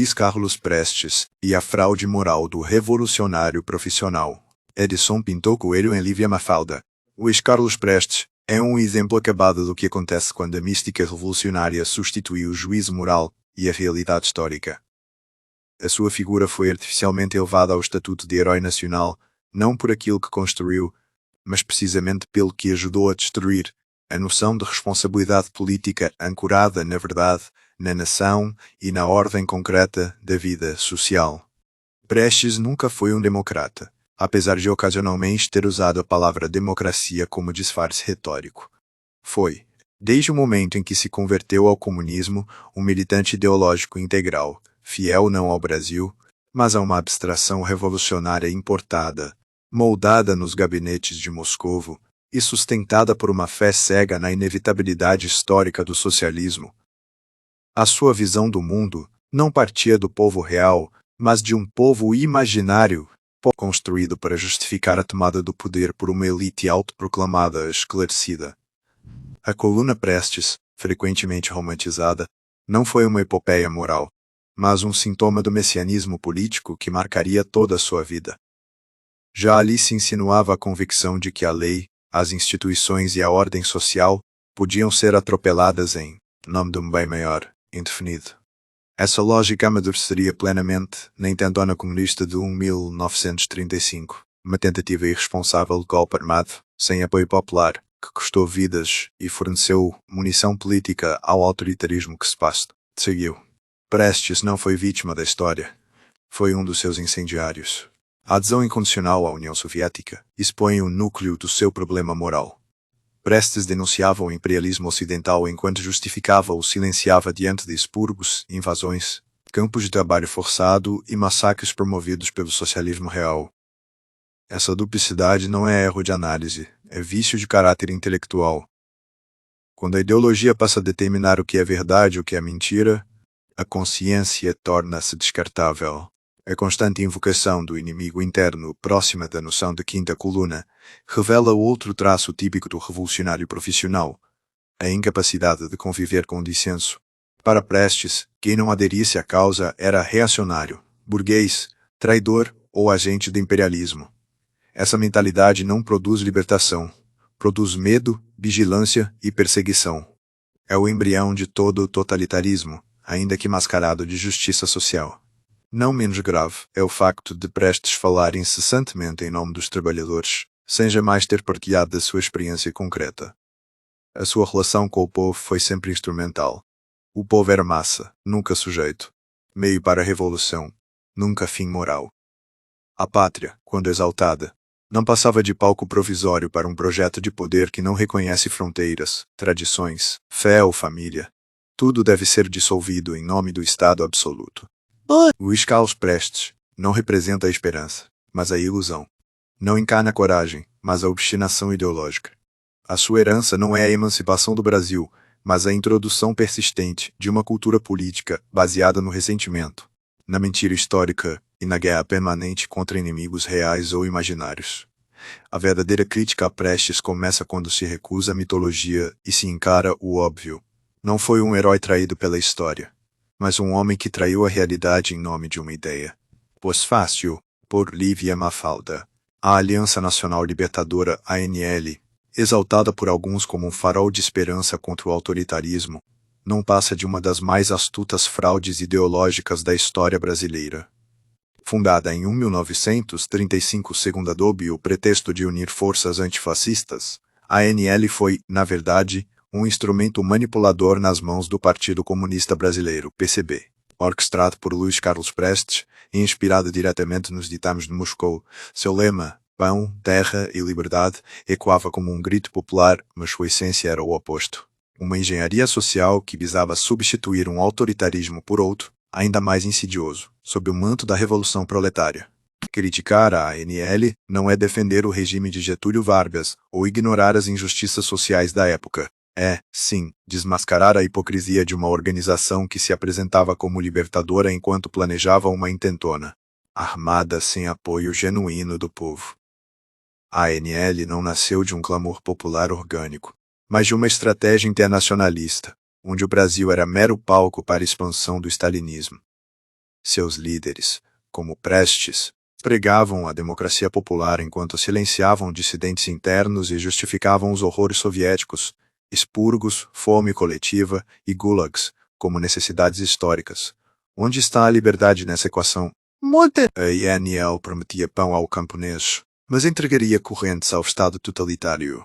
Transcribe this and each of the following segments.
Luís Carlos Prestes e a fraude moral do revolucionário profissional. Edson Pinto Coelho em Lívia Mafalda. Luís Carlos Prestes é um exemplo acabado do que acontece quando a mística revolucionária substitui o juízo moral e a realidade histórica. A sua figura foi artificialmente elevada ao estatuto de herói nacional, não por aquilo que construiu, mas precisamente pelo que ajudou a destruir, a noção de responsabilidade política ancorada na verdade, na nação e na ordem concreta da vida social. Prestes nunca foi um democrata, apesar de ocasionalmente ter usado a palavra democracia como disfarce retórico. Foi, desde o momento em que se converteu ao comunismo, um militante ideológico integral, fiel não ao Brasil, mas a uma abstração revolucionária importada, moldada nos gabinetes de Moscovo e sustentada por uma fé cega na inevitabilidade histórica do socialismo. A sua visão do mundo não partia do povo real, mas de um povo imaginário, construído para justificar a tomada do poder por uma elite autoproclamada esclarecida. A coluna Prestes, frequentemente romantizada, não foi uma epopeia moral, mas um sintoma do messianismo político que marcaria toda a sua vida. Já ali se insinuava a convicção de que a lei, as instituições e a ordem social podiam ser atropeladas em nome de um bem maior, indefinido. Essa lógica amadureceria plenamente na intentona comunista de 1935, uma tentativa irresponsável de golpe armado, sem apoio popular, que custou vidas e forneceu munição política ao autoritarismo que se seguiu. Prestes não foi vítima da história. Foi um dos seus incendiários. A adesão incondicional à União Soviética expõe o núcleo do seu problema moral. Prestes denunciava o imperialismo ocidental enquanto justificava ou silenciava diante de expurgos, invasões, campos de trabalho forçado e massacres promovidos pelo socialismo real. Essa duplicidade não é erro de análise, é vício de caráter intelectual. Quando a ideologia passa a determinar o que é verdade e o que é mentira, a consciência torna-se descartável. A constante invocação do inimigo interno, próxima da noção de quinta coluna, revela outro traço típico do revolucionário profissional, a incapacidade de conviver com dissenso. Para Prestes, quem não aderisse à causa era reacionário, burguês, traidor ou agente do imperialismo. Essa mentalidade não produz libertação, produz medo, vigilância e perseguição. É o embrião de todo o totalitarismo, ainda que mascarado de justiça social. Não menos grave é o facto de Prestes falar incessantemente em nome dos trabalhadores, sem jamais ter partilhado da sua experiência concreta. A sua relação com o povo foi sempre instrumental. O povo era massa, nunca sujeito. Meio para a revolução, nunca fim moral. A pátria, quando exaltada, não passava de palco provisório para um projeto de poder que não reconhece fronteiras, tradições, fé ou família. Tudo deve ser dissolvido em nome do Estado absoluto. Luís Carlos Prestes não representa a esperança, mas a ilusão. Não encarna a coragem, mas a obstinação ideológica. A sua herança não é a emancipação do Brasil, mas a introdução persistente de uma cultura política baseada no ressentimento, na mentira histórica e na guerra permanente contra inimigos reais ou imaginários. A verdadeira crítica a Prestes começa quando se recusa a mitologia e se encara o óbvio. Não foi um herói traído pela história, mas um homem que traiu a realidade em nome de uma ideia. Pós-fácil, por Lívia Mafalda. A Aliança Nacional Libertadora ANL, exaltada por alguns como um farol de esperança contra o autoritarismo, não passa de uma das mais astutas fraudes ideológicas da história brasileira. Fundada em 1935 segundo Adobe o pretexto de unir forças antifascistas, a ANL foi, na verdade, um instrumento manipulador nas mãos do Partido Comunista Brasileiro, PCB, orquestrado por Luís Carlos Prestes e inspirado diretamente nos ditames de Moscou. Seu lema, pão, terra e liberdade, ecoava como um grito popular, mas sua essência era o oposto. Uma engenharia social que visava substituir um autoritarismo por outro, ainda mais insidioso, sob o manto da Revolução Proletária. Criticar a ANL não é defender o regime de Getúlio Vargas ou ignorar as injustiças sociais da época. É, sim, desmascarar a hipocrisia de uma organização que se apresentava como libertadora enquanto planejava uma intentona, armada sem apoio genuíno do povo. A ANL não nasceu de um clamor popular orgânico, mas de uma estratégia internacionalista, onde o Brasil era mero palco para a expansão do stalinismo. Seus líderes, como Prestes, pregavam a democracia popular enquanto silenciavam dissidentes internos e justificavam os horrores soviéticos, expurgos, fome coletiva e gulags, como necessidades históricas. Onde está a liberdade nessa equação? A INL prometia pão ao camponês, mas entregaria correntes ao Estado totalitário.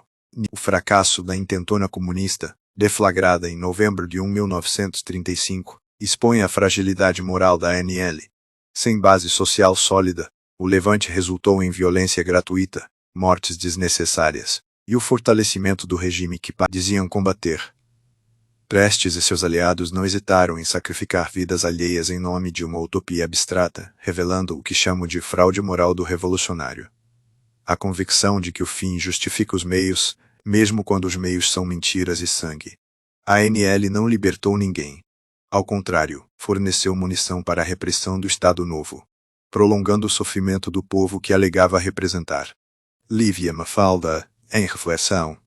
O fracasso da intentona comunista, deflagrada em novembro de 1935, expõe a fragilidade moral da ANL. Sem base social sólida, o levante resultou em violência gratuita, mortes desnecessárias, e o fortalecimento do regime que diziam combater. Prestes e seus aliados não hesitaram em sacrificar vidas alheias em nome de uma utopia abstrata, revelando o que chamo de fraude moral do revolucionário. A convicção de que o fim justifica os meios, mesmo quando os meios são mentiras e sangue. A ANL não libertou ninguém. Ao contrário, forneceu munição para a repressão do Estado Novo, prolongando o sofrimento do povo que alegava representar. Lívia Mafalda, em reflexão.